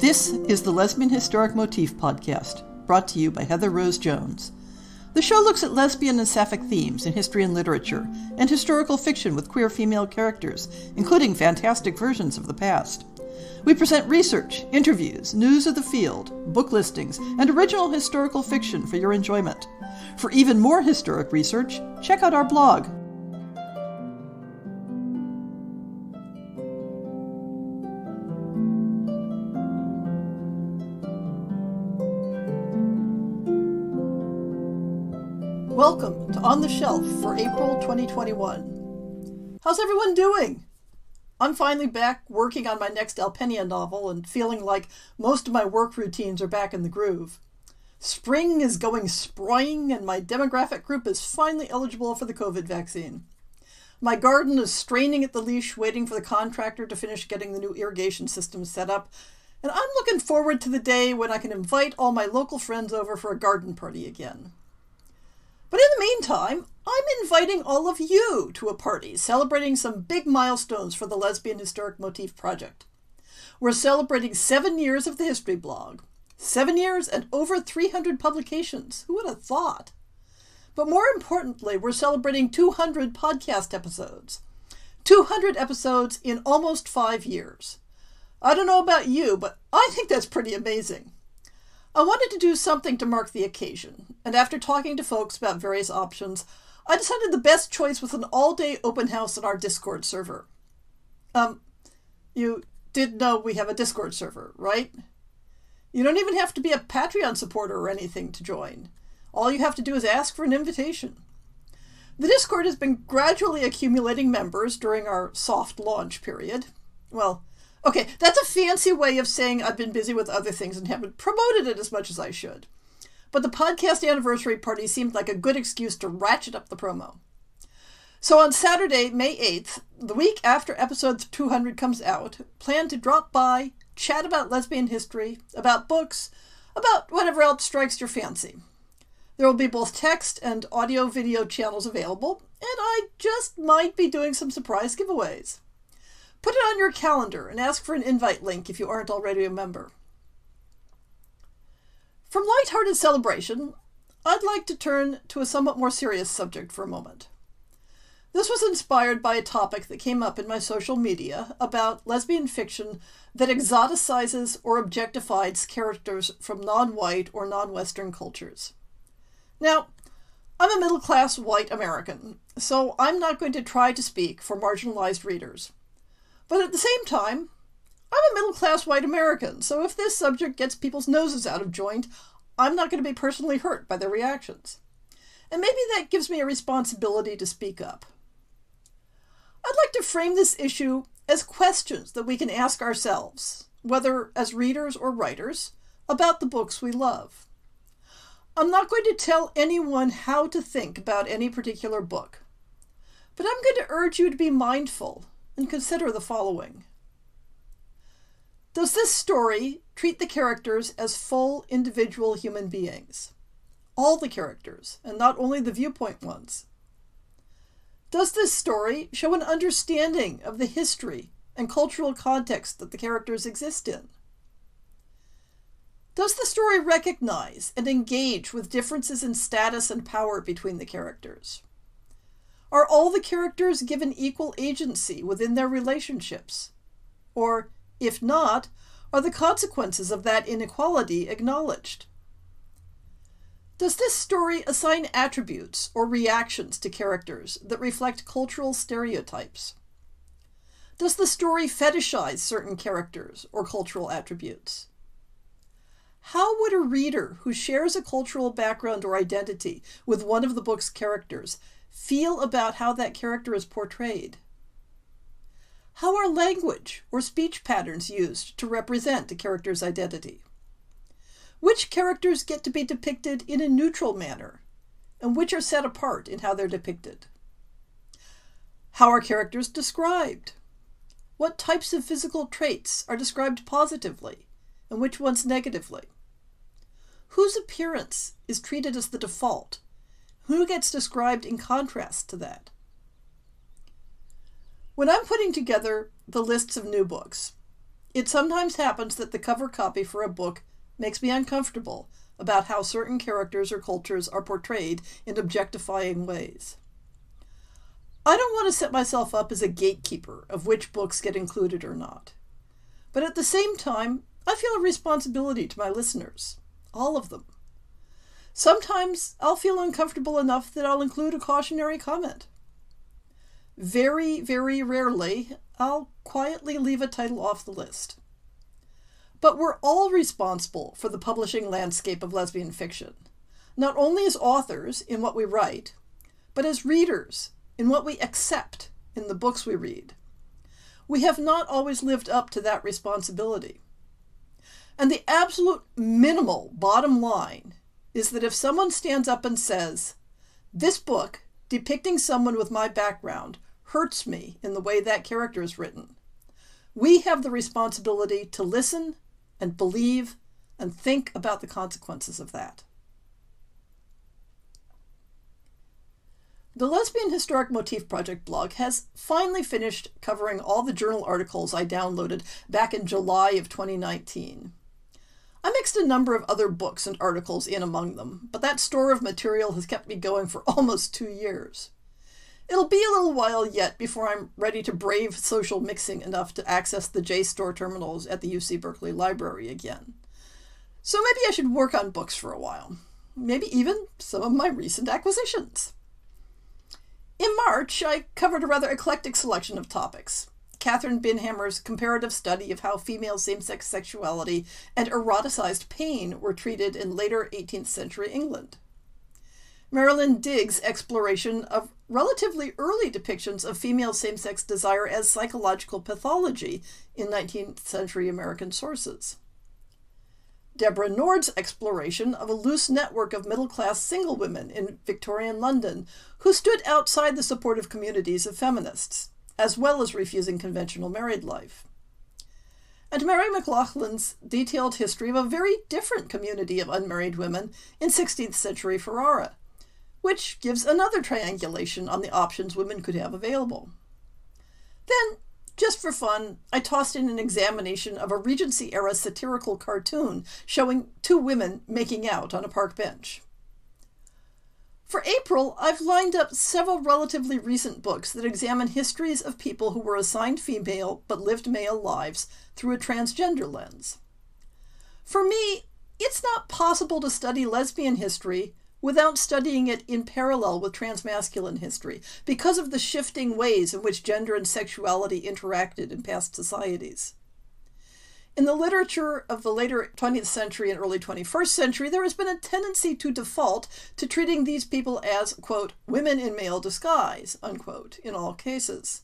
This is the Lesbian Historic Motif Podcast, brought to you by Heather Rose Jones. The show looks at lesbian and sapphic themes in history and literature, and historical fiction with queer female characters, including fantastic versions of the past. We present research, interviews, news of the field, book listings, and original historical fiction for your enjoyment. For even more historic research, check out our blog. Welcome to On the Shelf for April 2021. How's everyone doing? I'm finally back working on my next Alpenia novel and feeling like most of my work routines are back in the groove. Spring is going sproing and my demographic group is finally eligible for the COVID vaccine. My garden is straining at the leash waiting for the contractor to finish getting the new irrigation system set up, and I'm looking forward to the day when I can invite all my local friends over for a garden party again. But in the meantime, I'm inviting all of you to a party celebrating some big milestones for the Lesbian Historic Motif Project. We're celebrating 7 years of the history blog. 7 years and over 300 publications. Who would have thought? But more importantly, we're celebrating 200 podcast episodes. 200 episodes in almost 5 years. I don't know about you, but I think that's pretty amazing. I wanted to do something to mark the occasion, and after talking to folks about various options, I decided the best choice was an all-day open house on our Discord server. You did know we have a Discord server, right? You don't even have to be a Patreon supporter or anything to join. All you have to do is ask for an invitation. The Discord has been gradually accumulating members during our soft launch period. Well, okay, that's a fancy way of saying I've been busy with other things and haven't promoted it as much as I should. But the podcast anniversary party seemed like a good excuse to ratchet up the promo. So on Saturday, May 8th, the week after episode 200 comes out, plan to drop by, chat about lesbian history, about books, about whatever else strikes your fancy. There will be both text and audio-video channels available, and I just might be doing some surprise giveaways. Put it on your calendar and ask for an invite link if you aren't already a member. From lighthearted celebration, I'd like to turn to a somewhat more serious subject for a moment. This was inspired by a topic that came up in my social media about lesbian fiction that exoticizes or objectifies characters from non-white or non-Western cultures. Now, I'm a middle-class white American, so I'm not going to try to speak for marginalized readers. But at the same time, I'm a middle-class white American, so if this subject gets people's noses out of joint, I'm not going to be personally hurt by their reactions. And maybe that gives me a responsibility to speak up. I'd like to frame this issue as questions that we can ask ourselves, whether as readers or writers, about the books we love. I'm not going to tell anyone how to think about any particular book, but I'm going to urge you to be mindful and consider the following. Does this story treat the characters as full individual human beings? All the characters, and not only the viewpoint ones. Does this story show an understanding of the history and cultural context that the characters exist in? Does the story recognize and engage with differences in status and power between the characters? Are all the characters given equal agency within their relationships? Or, if not, are the consequences of that inequality acknowledged? Does this story assign attributes or reactions to characters that reflect cultural stereotypes? Does the story fetishize certain characters or cultural attributes? How would a reader who shares a cultural background or identity with one of the book's characters feel about how that character is portrayed? How are language or speech patterns used to represent a character's identity? Which characters get to be depicted in a neutral manner, and which are set apart in how they're depicted? How are characters described? What types of physical traits are described positively, and which ones negatively? Whose appearance is treated as the default? Who gets described in contrast to that? When I'm putting together the lists of new books, it sometimes happens that the cover copy for a book makes me uncomfortable about how certain characters or cultures are portrayed in objectifying ways. I don't want to set myself up as a gatekeeper of which books get included or not. But at the same time, I feel a responsibility to my listeners, all of them. Sometimes I'll feel uncomfortable enough that I'll include a cautionary comment. Very, very rarely, I'll quietly leave a title off the list. But we're all responsible for the publishing landscape of lesbian fiction, not only as authors in what we write, but as readers in what we accept in the books we read. We have not always lived up to that responsibility. And the absolute minimal bottom line is that if someone stands up and says, "This book, depicting someone with my background, hurts me in the way that character is written," we have the responsibility to listen and believe and think about the consequences of that. The Lesbian Historic Motif Project blog has finally finished covering all the journal articles I downloaded back in July of 2019. I mixed a number of other books and articles in among them, but that store of material has kept me going for almost 2 years. It'll be a little while yet before I'm ready to brave social mixing enough to access the JSTOR terminals at the UC Berkeley Library again. So maybe I should work on books for a while. Maybe even some of my recent acquisitions. In March, I covered a rather eclectic selection of topics. Catherine Binhammer's comparative study of how female same-sex sexuality and eroticized pain were treated in later 18th century England. Marilyn Diggs' exploration of relatively early depictions of female same-sex desire as psychological pathology in 19th century American sources. Deborah Nord's exploration of a loose network of middle-class single women in Victorian London who stood outside the supportive communities of feminists, as well as refusing conventional married life. And Mary McLaughlin's detailed history of a very different community of unmarried women in 16th century Ferrara, which gives another triangulation on the options women could have available. Then, just for fun, I tossed in an examination of a Regency-era satirical cartoon showing 2 women making out on a park bench. For April, I've lined up several relatively recent books that examine histories of people who were assigned female but lived male lives through a transgender lens. For me, it's not possible to study lesbian history without studying it in parallel with transmasculine history, because of the shifting ways in which gender and sexuality interacted in past societies. In the literature of the later 20th century and early 21st century, there has been a tendency to default to treating these people as, quote, women in male disguise, unquote, in all cases.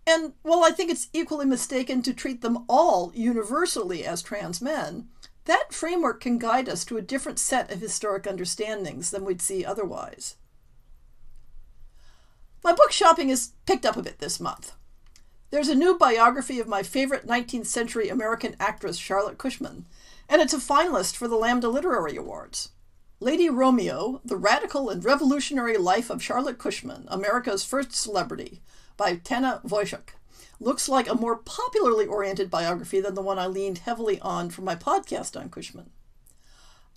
And while I think it's equally mistaken to treat them all universally as trans men, that framework can guide us to a different set of historic understandings than we'd see otherwise. My book shopping has picked up a bit this month. There's a new biography of my favorite 19th century American actress, Charlotte Cushman, and it's a finalist for the Lambda Literary Awards. Lady Romeo, The Radical and Revolutionary Life of Charlotte Cushman, America's First Celebrity, by Tana Wojcik, looks like a more popularly oriented biography than the one I leaned heavily on for my podcast on Cushman.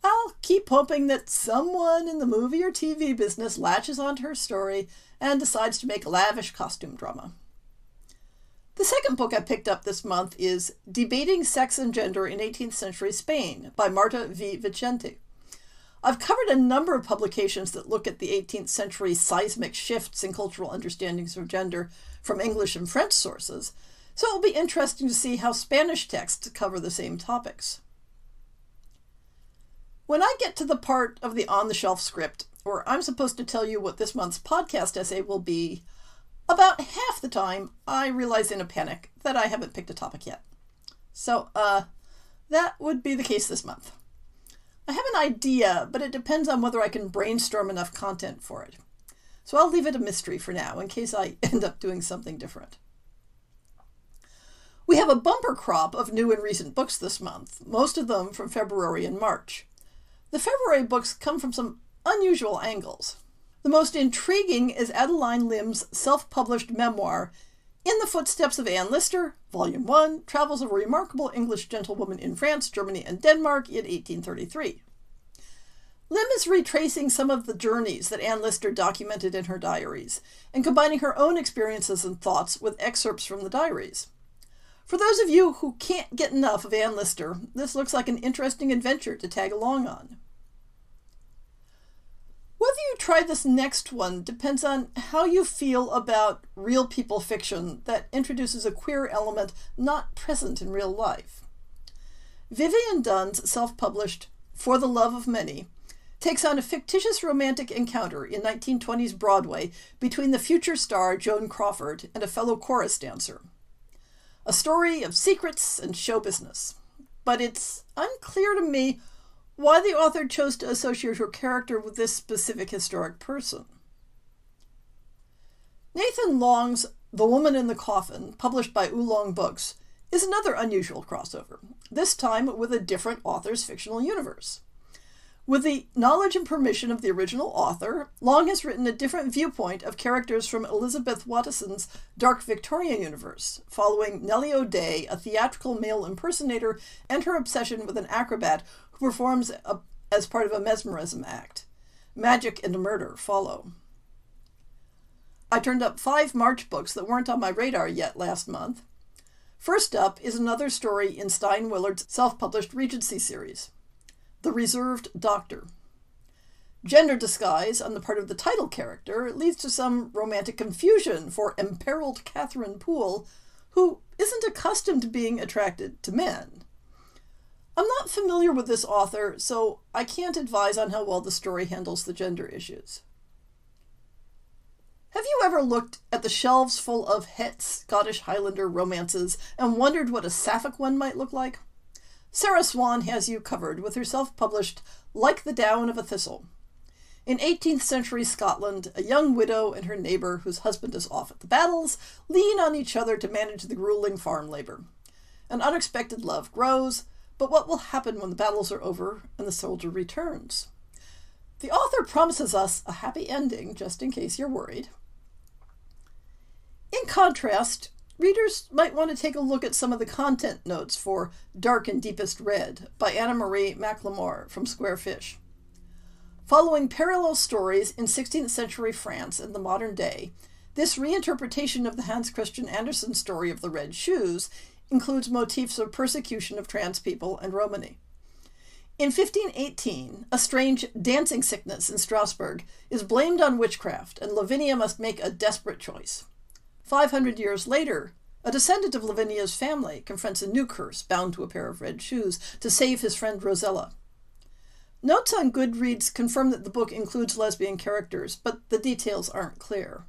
I'll keep hoping that someone in the movie or TV business latches onto her story and decides to make a lavish costume drama. The second book I picked up this month is Debating Sex and Gender in 18th Century Spain by Marta V. Vicente. I've covered a number of publications that look at the 18th century seismic shifts in cultural understandings of gender from English and French sources, so it'll be interesting to see how Spanish texts cover the same topics. When I get to the part of the on-the-shelf script where I'm supposed to tell you what this month's podcast essay will be, about half the time I realize in a panic that I haven't picked a topic yet. So, that would be the case this month. I have an idea, but it depends on whether I can brainstorm enough content for it. So I'll leave it a mystery for now, in case I end up doing something different. We have a bumper crop of new and recent books this month, most of them from February and March. The February books come from some unusual angles. The most intriguing is Adeline Lim's self-published memoir, In the Footsteps of Anne Lister, Volume 1, Travels of a Remarkable English Gentlewoman in France, Germany, and Denmark in 1833. Lim is retracing some of the journeys that Anne Lister documented in her diaries, and combining her own experiences and thoughts with excerpts from the diaries. For those of you who can't get enough of Anne Lister, this looks like an interesting adventure to tag along on. Whether you try this next one depends on how you feel about real people fiction that introduces a queer element not present in real life. Vivian Dunn's self-published For the Love of Many takes on a fictitious romantic encounter in 1920s Broadway between the future star Joan Crawford and a fellow chorus dancer. A story of secrets and show business. But it's unclear to me why the author chose to associate her character with this specific historic person. Nathan Long's The Woman in the Coffin, published by Oolong Books, is another unusual crossover, this time with a different author's fictional universe. With the knowledge and permission of the original author, Long has written a different viewpoint of characters from Elizabeth Watteson's Dark Victorian universe, following Nellie O'Day, a theatrical male impersonator, and her obsession with an acrobat who performs as part of a mesmerism act. Magic and murder follow. I turned up 5 March books that weren't on my radar yet last month. First up is another story in Stein Willard's self-published Regency series, The Reserved Doctor. Gender disguise on the part of the title character leads to some romantic confusion for imperiled Catherine Poole, who isn't accustomed to being attracted to men. I'm not familiar with this author, so I can't advise on how well the story handles the gender issues. Have you ever looked at the shelves full of het Scottish Highlander romances and wondered what a sapphic one might look like? Sarah Swan has you covered with her self-published Like the Down of a Thistle. In 18th century Scotland, a young widow and her neighbour, whose husband is off at the battles, lean on each other to manage the grueling farm labour. An unexpected love grows, but what will happen when the battles are over and the soldier returns? The author promises us a happy ending, just in case you're worried. In contrast, readers might want to take a look at some of the content notes for Dark and Deepest Red by Anna Marie McLemore from Square Fish. Following parallel stories in 16th century France and the modern day, this reinterpretation of the Hans Christian Andersen story of the Red Shoes includes motifs of persecution of trans people and Romany. In 1518, a strange dancing sickness in Strasbourg is blamed on witchcraft, and Lavinia must make a desperate choice. 500 years later, a descendant of Lavinia's family confronts a new curse bound to a pair of red shoes to save his friend Rosella. Notes on Goodreads confirm that the book includes lesbian characters, but the details aren't clear.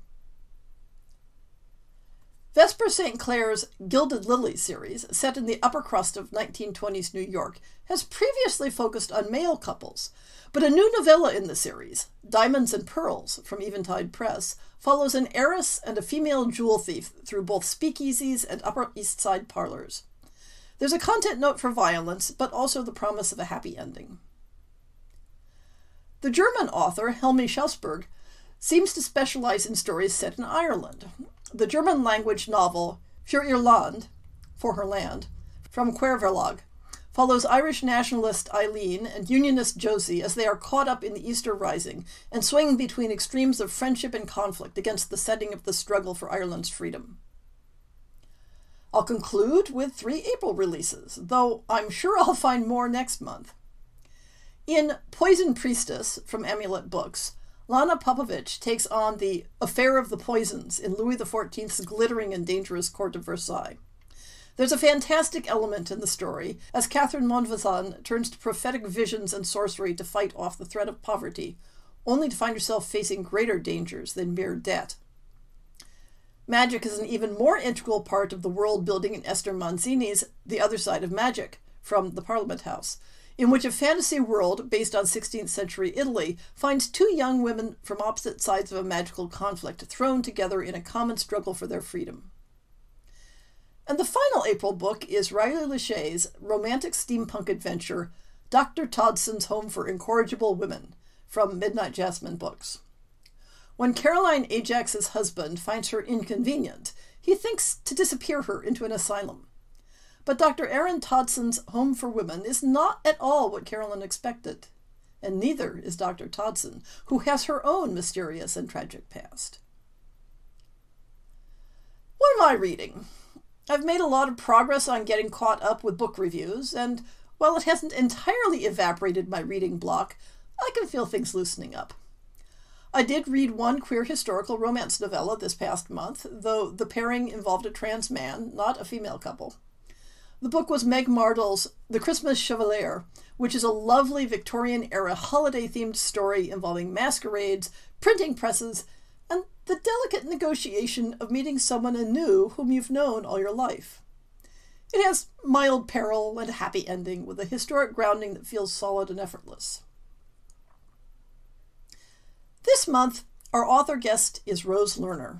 Vesper St. Clair's Gilded Lily series, set in the upper crust of 1920s New York, has previously focused on male couples, but a new novella in the series, Diamonds and Pearls from Eventide Press, follows an heiress and a female jewel thief through both speakeasies and Upper East Side parlors. There's a content note for violence, but also the promise of a happy ending. The German author Helmi Schausberg seems to specialize in stories set in Ireland. The German-language novel Für ihr Land, For Her Land, from Quer Verlag, follows Irish nationalist Eileen and Unionist Josie as they are caught up in the Easter Rising and swing between extremes of friendship and conflict against the setting of the struggle for Ireland's freedom. I'll conclude with 3 April releases, though I'm sure I'll find more next month. In Poison Priestess from Amulet Books, Lana Popovich takes on the Affair of the Poisons in Louis XIV's glittering and dangerous court of Versailles. There's a fantastic element in the story as Catherine Montvoisin turns to prophetic visions and sorcery to fight off the threat of poverty, only to find herself facing greater dangers than mere debt. Magic is an even more integral part of the world building in Esther Manzini's The Other Side of Magic from the Parliament House, in which a fantasy world based on 16th century Italy finds 2 young women from opposite sides of a magical conflict thrown together in a common struggle for their freedom. And the final April book is Riley Lachey's romantic steampunk adventure, Dr. Todson's Home for Incorrigible Women, from Midnight Jasmine Books. When Caroline Ajax's husband finds her inconvenient, he he thinks to disappear her into an asylum. But Dr. Aaron Todson's Home for Women is not at all what Carolyn expected. And neither is Dr. Todson, who has her own mysterious and tragic past. What am I reading? I've made a lot of progress on getting caught up with book reviews, and while it hasn't entirely evaporated my reading block, I can feel things loosening up. I did read one queer historical romance novella this past month, though the pairing involved a trans man, not a female couple. The book was Meg Mardle's The Christmas Chevalier, which is a lovely Victorian-era holiday-themed story involving masquerades, printing presses, and the delicate negotiation of meeting someone anew whom you've known all your life. It has mild peril and a happy ending with a historic grounding that feels solid and effortless. This month, our author guest is Rose Lerner.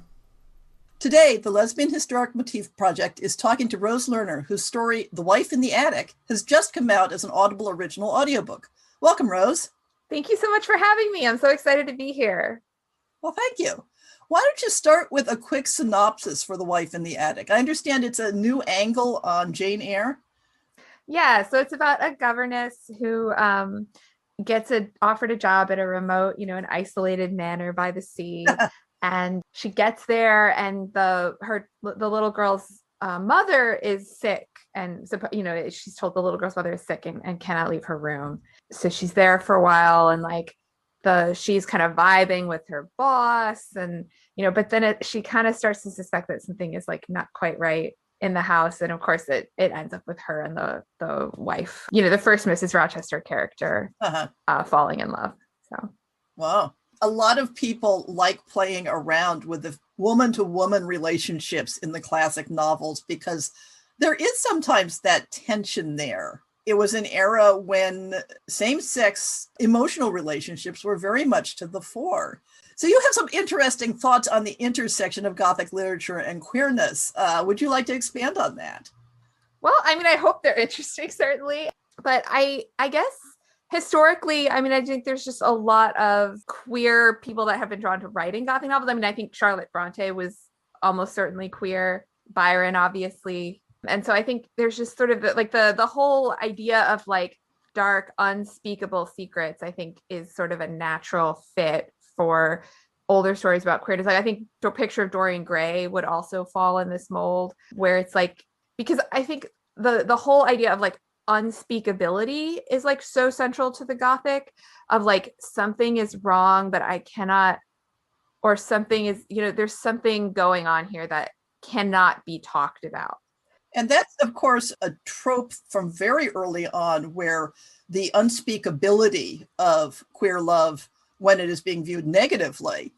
Today, the Lesbian Historic Motif Project is talking to Rose Lerner, whose story, The Wife in the Attic, has just come out as an Audible original audiobook. Welcome, Rose. Thank you so much for having me. I'm so excited to be here. Well, thank you. Why don't you start with a quick synopsis for The Wife in the Attic? I understand it's a new angle on Jane Eyre. Yeah, so it's about a governess who gets offered a job at a remote, an isolated manor by the sea. And she gets there, and the little girl's mother is sick, and she's told the little girl's mother is sick and cannot leave her room. So she's there for a while, and she's kind of vibing with her boss, and but then she kind of starts to suspect that something is not quite right in the house, and of course it ends up with her and the wife, the first Mrs. Rochester character, falling in love. So wow. A lot of people like playing around with the woman-to-woman relationships in the classic novels because there is sometimes that tension there. It was an era when same-sex emotional relationships were very much to the fore. So you have some interesting thoughts on the intersection of Gothic literature and queerness. Would you like to expand on that? Well, I hope they're interesting, certainly. But I guess historically, I think there's just a lot of queer people that have been drawn to writing Gothic novels. I think Charlotte Bronte was almost certainly queer, Byron, obviously. And so I think there's just sort of the whole idea of dark, unspeakable secrets, I think is sort of a natural fit for older stories about queerness. I think the picture of Dorian Gray would also fall in this mold, where it's because I think the whole idea of unspeakability is so central to the Gothic, of something is wrong, but I cannot, or something is, there's something going on here that cannot be talked about. And that's, of course, a trope from very early on, where the unspeakability of queer love, when it is being viewed negatively,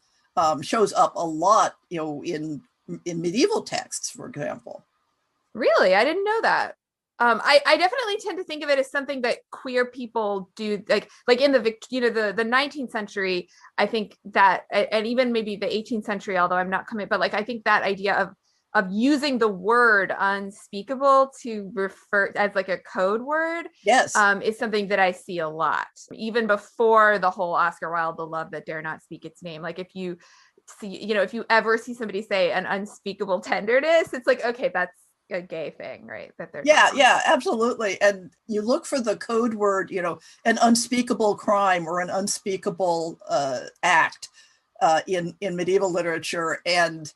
shows up a lot, in medieval texts, for example. Really? I didn't know that. I definitely tend to think of it as something that queer people do, like in the 19th century. I think that, and even maybe the 18th century, although I'm not coming, but I think that idea of using the word unspeakable to refer as a code word, yes, is something that I see a lot, even before the whole Oscar Wilde, The Love That Dare Not Speak Its Name. If you see, if you ever see somebody say an unspeakable tenderness, it's okay, that's a gay thing, right? That they're absolutely. And you look for the code word, an unspeakable crime or an unspeakable act in medieval literature, and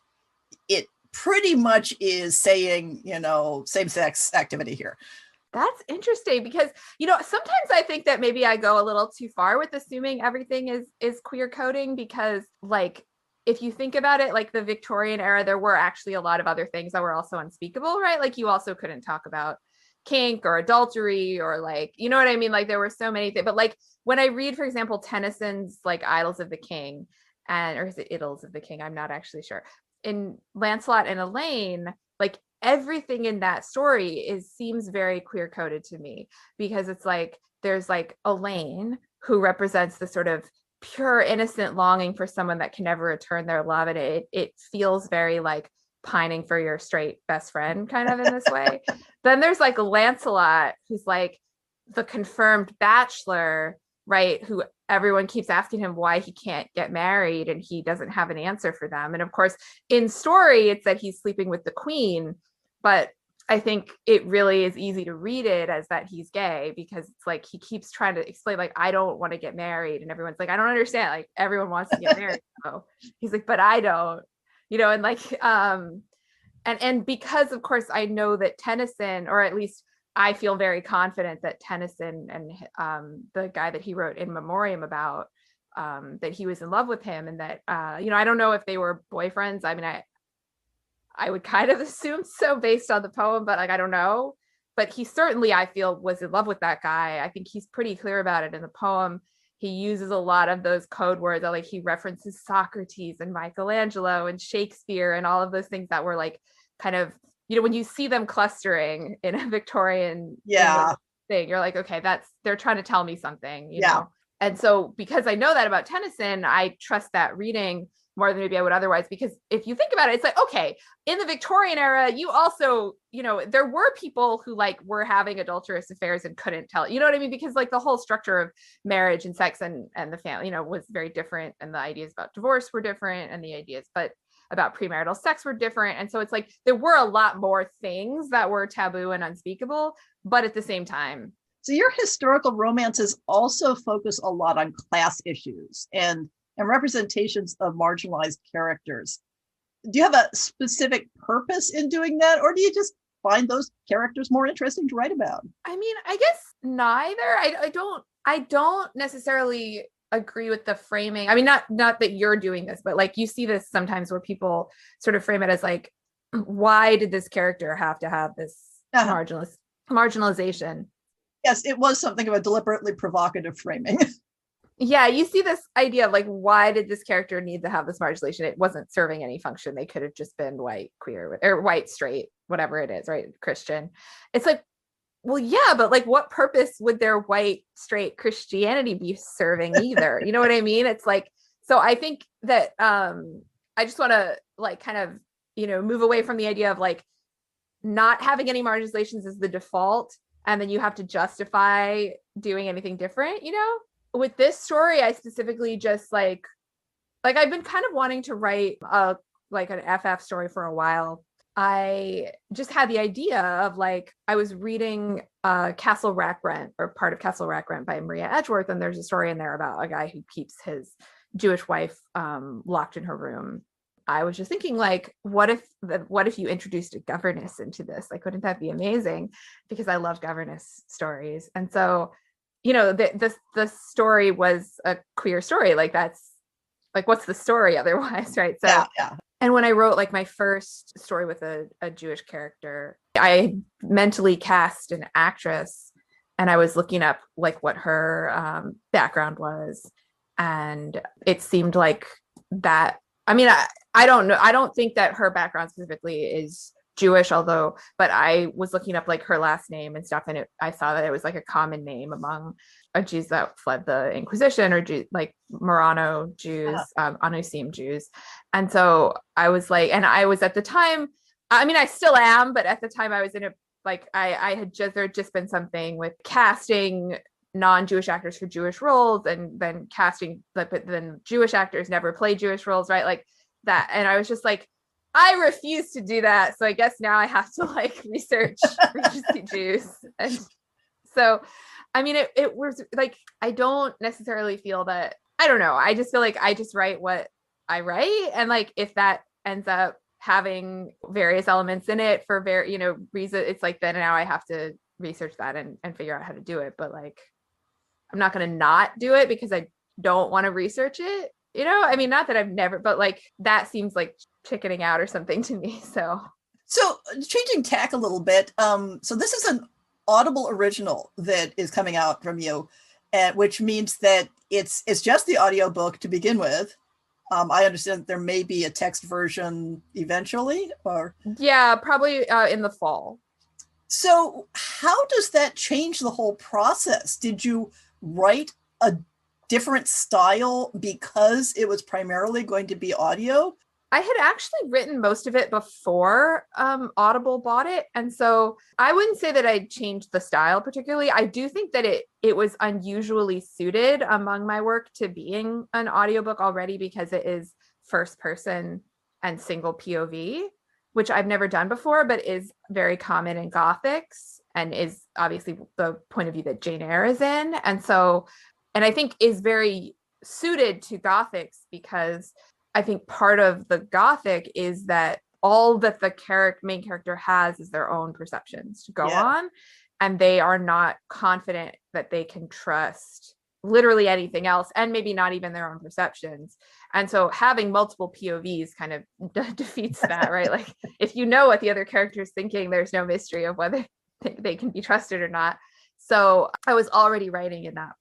it pretty much is saying, same-sex activity here. That's interesting, because sometimes I think that maybe I go a little too far with assuming everything is queer coding, because if you think about it, the Victorian era, there were actually a lot of other things that were also unspeakable, right? You also couldn't talk about kink or adultery or you know what I mean? There were so many things. But when I read, for example, Tennyson's Idylls of the King, or is it Idylls of the King? I'm not actually sure. In Lancelot and Elaine, everything in that story seems very queer coded to me, because it's there's Elaine, who represents the sort of pure innocent longing for someone that can never return their love, and it feels very pining for your straight best friend kind of in this way. Then there's Lancelot, who's the confirmed bachelor, right, who everyone keeps asking him why he can't get married and he doesn't have an answer for them. And of course, in story, it's that he's sleeping with the queen, but I think it really is easy to read it as that he's gay, because it's like he keeps trying to explain, like, I don't want to get married. And everyone's like, I don't understand. Like, everyone wants to get married. So he's like, but I don't, and like, and because of course I know that Tennyson, or at least I feel very confident that Tennyson and the guy that he wrote In Memoriam about, that he was in love with him, and that, I don't know if they were boyfriends. I mean, I would kind of assume so based on the poem, but like, I don't know. But he certainly, I feel, was in love with that guy. I think he's pretty clear about it in the poem. He uses a lot of those code words, like he references Socrates and Michelangelo and Shakespeare and all of those things that were like kind of, when you see them clustering in a Victorian thing, you're like, okay, they're trying to tell me something, you know? And so because I know that about Tennyson, I trust that reading more than maybe I would otherwise, because if you think about it, it's like, okay, in the Victorian era, you also, there were people who like were having adulterous affairs and couldn't tell, you know what I mean? Because like the whole structure of marriage and sex and the family, was very different. And the ideas about divorce were different, and the ideas, but about premarital sex were different. And so it's like, there were a lot more things that were taboo and unspeakable, but at the same time. So your historical romances also focus a lot on class issues and representations of marginalized characters. Do you have a specific purpose in doing that, or do you just find those characters more interesting to write about? I mean, I guess neither. I don't necessarily agree with the framing. I mean, not that you're doing this, but like you see this sometimes where people sort of frame it as like, why did this character have to have this marginalization? Yes, it was something of a deliberately provocative framing. Yeah, you see this idea of like, why did this character need to have this marginalization? It wasn't serving any function. They could have just been white, queer, or white, straight, whatever it is, right? Christian. It's like, well, yeah, but like, what purpose would their white, straight Christianity be serving either? You know what I mean? It's like, so I think that I just want to like kind of, move away from the idea of like not having any marginalizations as the default, and then you have to justify doing anything different, With this story, I specifically just like I've been kind of wanting to write like an FF story for a while. I just had the idea of like, I was reading Castle Rackrent, or part of Castle Rackrent by Maria Edgeworth, and there's a story in there about a guy who keeps his Jewish wife locked in her room. I was just thinking, like, what if you introduced a governess into this? Like, wouldn't that be amazing? Because I love governess stories. And so, the story was a queer story. Like, that's like, what's the story otherwise, right? So, yeah. And when I wrote like my first story with a Jewish character, I mentally cast an actress, and I was looking up like what her background was. And it seemed like that. I mean, I don't know. I don't think that her background specifically is Jewish, but I was looking up like her last name and stuff, and I saw that it was like a common name among Jews that fled the Inquisition, or like Marano Jews, Anusim Jews. And so I was like, and I was at the time, I mean, I still am, but at the time I was in there had just been something with casting non-Jewish actors for Jewish roles, and then casting, but then Jewish actors never play Jewish roles, right? Like that. And I was just like, I refuse to do that. So I guess now I have to like research Jews. And so, I mean, it was like, I don't necessarily feel that, I don't know. I just feel like I just write what I write. And like, if that ends up having various elements in it for reason, it's like, then now I have to research that and figure out how to do it. But like, I'm not going to not do it because I don't want to research it. I mean, not that I've never, but like, that seems like chickening out or something to me. So changing tack a little bit. So this is an Audible original that is coming out from you, which means that it's just the audiobook to begin with. I understand that there may be a text version eventually, or yeah, probably in the fall. So how does that change the whole process? Did you write a different style because it was primarily going to be audio? I had actually written most of it before Audible bought it. And so I wouldn't say that I changed the style particularly. I do think that it was unusually suited among my work to being an audiobook already because it is first person and single POV, which I've never done before, but is very common in Gothics and is obviously the point of view that Jane Eyre is in. And so, and I think is very suited to Gothics because I think part of the Gothic is that all that the main character has is their own perceptions to go on, and they are not confident that they can trust literally anything else, and maybe not even their own perceptions. And so having multiple POVs kind of defeats that, right? Like if you know what the other character is thinking, there's no mystery of whether they can be trusted or not. So I was already writing in that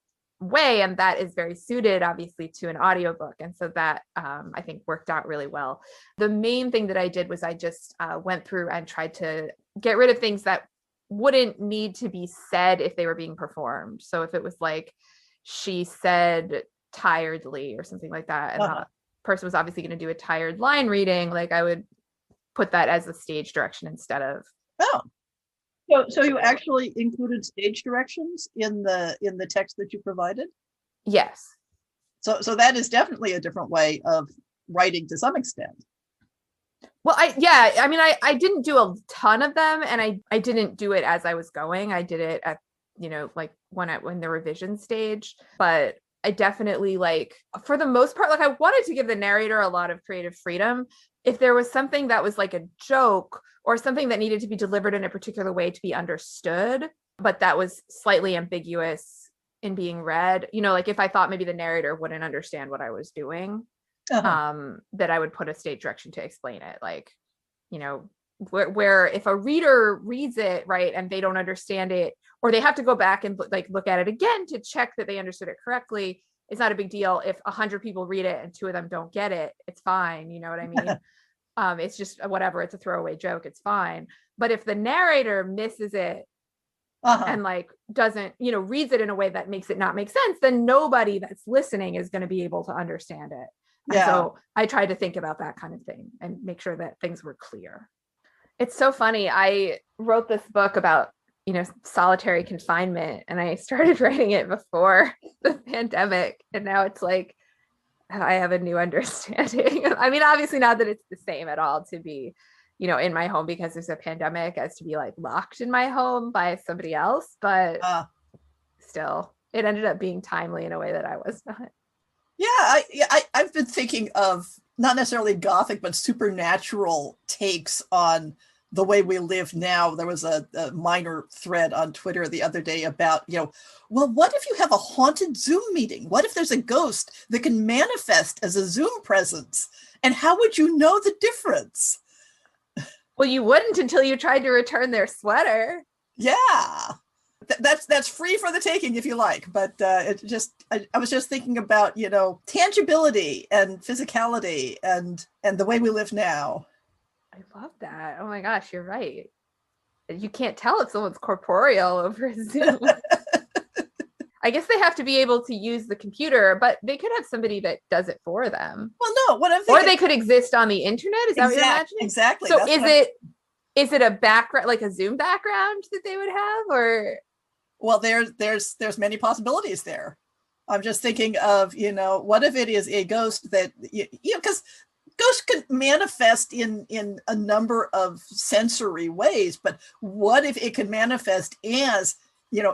way, and that is very suited obviously to an audiobook, and so that I think worked out really well. The main thing that I did was I just went through and tried to get rid of things that wouldn't need to be said if they were being performed. So if it was like she said tiredly or something like that, and the person was obviously going to do a tired line reading, like I would put that as a stage direction instead of So you actually included stage directions in the text that you provided? Yes. So that is definitely a different way of writing to some extent. Well, I didn't do a ton of them, and I didn't do it as I was going. I did it at, like when the revision stage, but I definitely, like, for the most part, like I wanted to give the narrator a lot of creative freedom. If there was something that was like a joke or something that needed to be delivered in a particular way to be understood, but that was slightly ambiguous in being read, like if I thought maybe the narrator wouldn't understand what I was doing, that I would put a stage direction to explain it. Like, where if a reader reads it, right, and they don't understand it, or they have to go back and look at it again to check that they understood it correctly, it's not a big deal. If 100 people read it and 2 of them don't get it, it's fine. You know what I mean? It's just whatever, it's a throwaway joke, it's fine. But if the narrator misses it and doesn't, reads it in a way that makes it not make sense, then nobody that's listening is going to be able to understand it. And so I tried to think about that kind of thing and make sure that things were clear. It's so funny. I wrote this book about, solitary confinement, and I started writing it before the pandemic. And now it's like, I have a new understanding. I mean, obviously not that it's the same at all to be, in my home because there's a pandemic as to be like locked in my home by somebody else, but still it ended up being timely in a way that I was not. I've been thinking of not necessarily Gothic, but supernatural takes on the way we live now. There was a minor thread on Twitter the other day about, well, what if you have a haunted Zoom meeting? What if there's a ghost that can manifest as a Zoom presence? And how would you know the difference? Well, you wouldn't until you tried to return their sweater. Yeah. That's free for the taking if you like, but I was just thinking about, tangibility and physicality and the way we live now. I love that. Oh my gosh, you're right. You can't tell if someone's corporeal over Zoom. I guess they have to be able to use the computer, but they could have somebody that does it for them. Well, no, what I'm thinking, or they could exist on the internet. Is that what you're imagining? Exactly. So is it a background, like a Zoom background that they would have, or? Well, there's many possibilities there. I'm just thinking of, what if it is a ghost that, because ghosts can manifest in a number of sensory ways, but what if it could manifest as,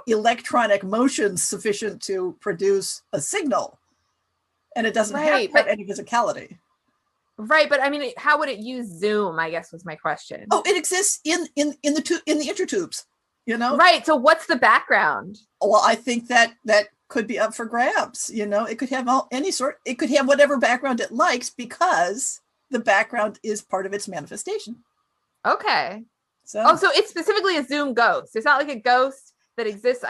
electronic motions sufficient to produce a signal, and it doesn't have any physicality? Right, but I mean, how would it use Zoom, I guess was my question. Oh, it exists in the intertubes, Right, so what's the background? Well, I think that could be up for grabs. It could have it could have whatever background it likes because the background is part of its manifestation. Okay. So it's specifically a Zoom ghost. It's not like a ghost that exists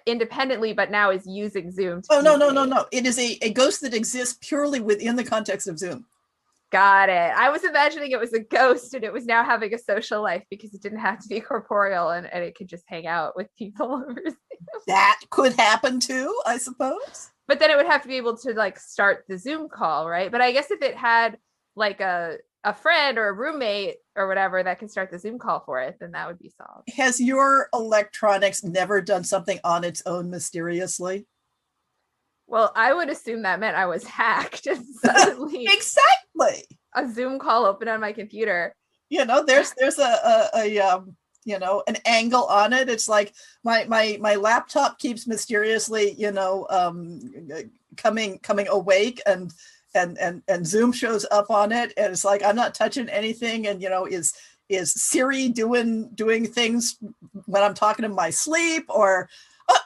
independently, but now is using Zoom. No. It is a ghost that exists purely within the context of Zoom. Got it. I was imagining it was a ghost and it was now having a social life because it didn't have to be corporeal and it could just hang out with people over Zoom. That could happen too, I suppose. But then it would have to be able to start the Zoom call, right? But I guess if it had like a friend or a roommate or whatever that can start the Zoom call for it, then that would be solved. Has your electronics never done something on its own mysteriously? Well, I would assume that meant I was hacked and suddenly Exactly. a Zoom call opened on my computer. There's an angle on it. It's like my laptop keeps mysteriously, coming awake, and Zoom shows up on it, and it's like I'm not touching anything, and is Siri doing things when I'm talking in my sleep, or I've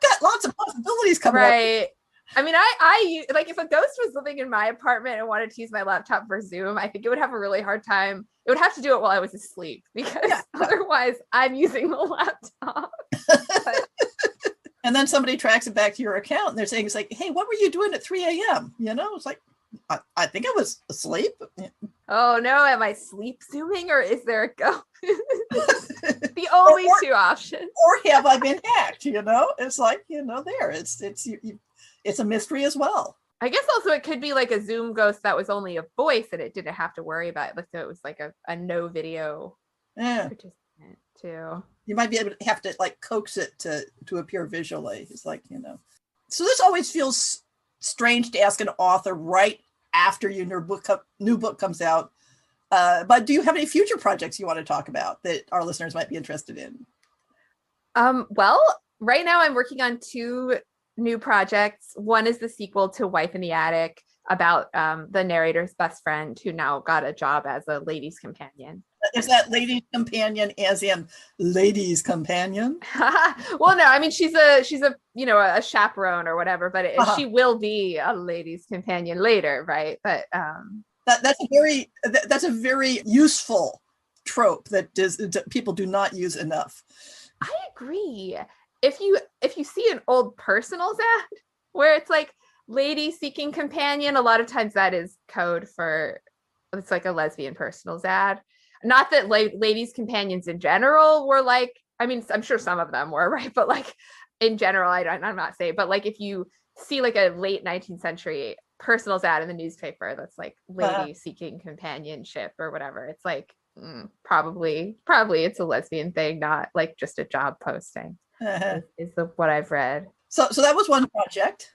got lots of possibilities coming up. Right. I mean, I like, if a ghost was living in my apartment and wanted to use my laptop for Zoom, I think it would have a really hard time. It would have to do it while I was asleep, because otherwise I'm using the laptop. And then somebody tracks it back to your account, and they're saying, it's like, hey, what were you doing at 3 a.m.? It's like, I think I was asleep. Oh no, am I sleep Zooming, or is there a ghost? The only two options. Or have I been hacked? It's like, there, it's a mystery as well. I guess also it could be like a Zoom ghost that was only a voice and it didn't have to worry about it. Like, so it was like a no video participant too. You might be able to have to like coax it to appear visually. It's like, So this always feels strange to ask an author right after your new book comes out. But do you have any future projects you want to talk about that our listeners might be interested in? Well, right now I'm working on 2 new projects. One is the sequel to Wife in the Attic, about the narrator's best friend who now got a job as a ladies' companion. Is that ladies' companion as in ladies' companion? Well, no, I mean, she's a a chaperone or whatever, but she will be a ladies' companion later, right? But that's a very useful trope that people do not use enough. I agree. If you see an old personals ad where it's like lady seeking companion, a lot of times that is code for, it's like a lesbian personals ad. Not that ladies companions in general were like, I mean, I'm sure some of them were, right? But like in general, I'm not saying, but like if you see like a late 19th century personals ad in the newspaper that's like lady seeking companionship or whatever, it's like probably it's a lesbian thing, not like just a job posting. Is what I've read. So that was one project.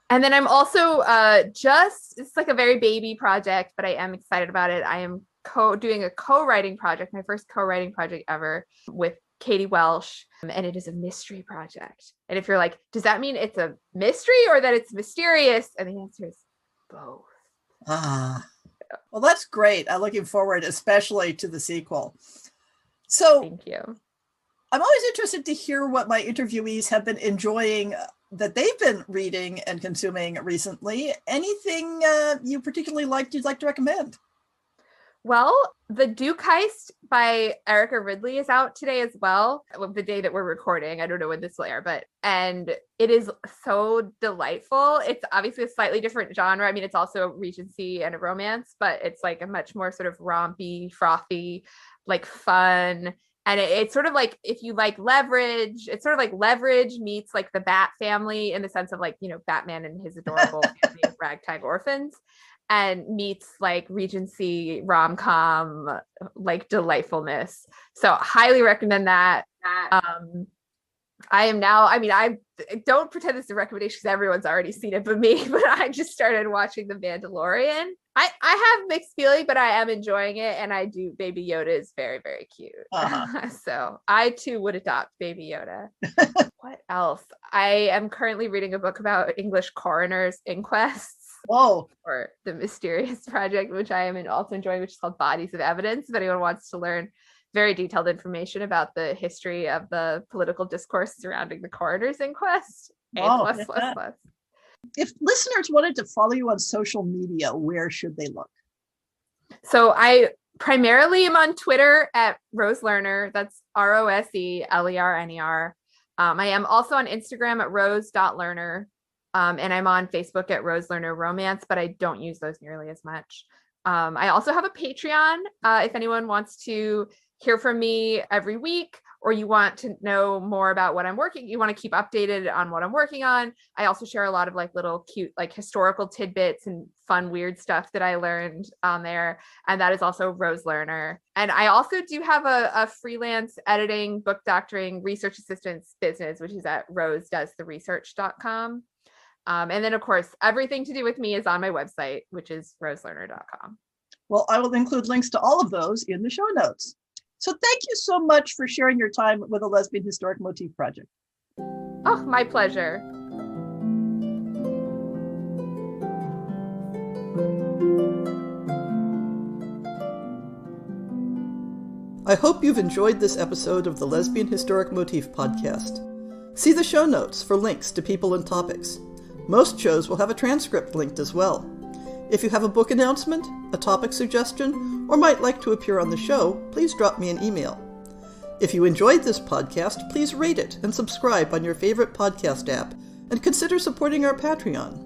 And then I'm also it's like a very baby project, but I am excited about it. I am doing a co-writing project, my first co-writing project ever, with Katie Welsh, and it is a mystery project. And if you're like, does that mean it's a mystery or that it's mysterious? And the answer is both. Well, that's great. I'm looking forward especially to the sequel. So thank you. I'm always interested to hear what my interviewees have been enjoying that they've been reading and consuming recently. Anything you particularly you'd like to recommend? Well, The Duke Heist by Erica Ridley is out today as well, the day that we're recording. I don't know when this will air, and it is so delightful. It's obviously a slightly different genre. I mean, it's also a Regency and a romance, but it's like a much more sort of rompy, frothy, like fun. And it's sort of like, if you like Leverage, it's sort of like Leverage meets like the Bat family, in the sense of like, Batman and his adorable family of ragtag orphans, and meets like Regency rom-com like delightfulness. So highly recommend that. I don't pretend this is a recommendation because everyone's already seen it but me, but I just started watching The Mandalorian. I have mixed feeling, but I am enjoying it, and I do. Baby Yoda is very, very cute. So I too would adopt Baby Yoda. What else? I am currently reading a book about English coroners' inquests. Whoa. Or The Mysterious Project, which I am also enjoying, which is called Bodies of Evidence. If anyone wants to learn very detailed information about the history of the political discourse surrounding the coroner's inquest. If listeners wanted to follow you on social media, where should they look? So I primarily am on Twitter at Rose Lerner. That's ROSELERNER. I am also on Instagram at rose.lerner. And I'm on Facebook at Rose Lerner Romance, but I don't use those nearly as much. I also have a Patreon. If anyone wants to hear from me every week, or you want to know more about what I'm working, you want to keep updated on what I'm working on. I also share a lot of like little cute like historical tidbits and fun, weird stuff that I learned on there. And that is also Rose Lerner. And I also do have a freelance editing, book doctoring, research assistance business, which is at rosedoestheresearch.com. And then, of course, everything to do with me is on my website, which is roselerner.com. Well, I will include links to all of those in the show notes. So thank you so much for sharing your time with the Lesbian Historic Motif Project. Oh, my pleasure. I hope you've enjoyed this episode of the Lesbian Historic Motif Podcast. See the show notes for links to people and topics. Most shows will have a transcript linked as well. If you have a book announcement, a topic suggestion, or might like to appear on the show, please drop me an email. If you enjoyed this podcast, please rate it and subscribe on your favorite podcast app, and consider supporting our Patreon.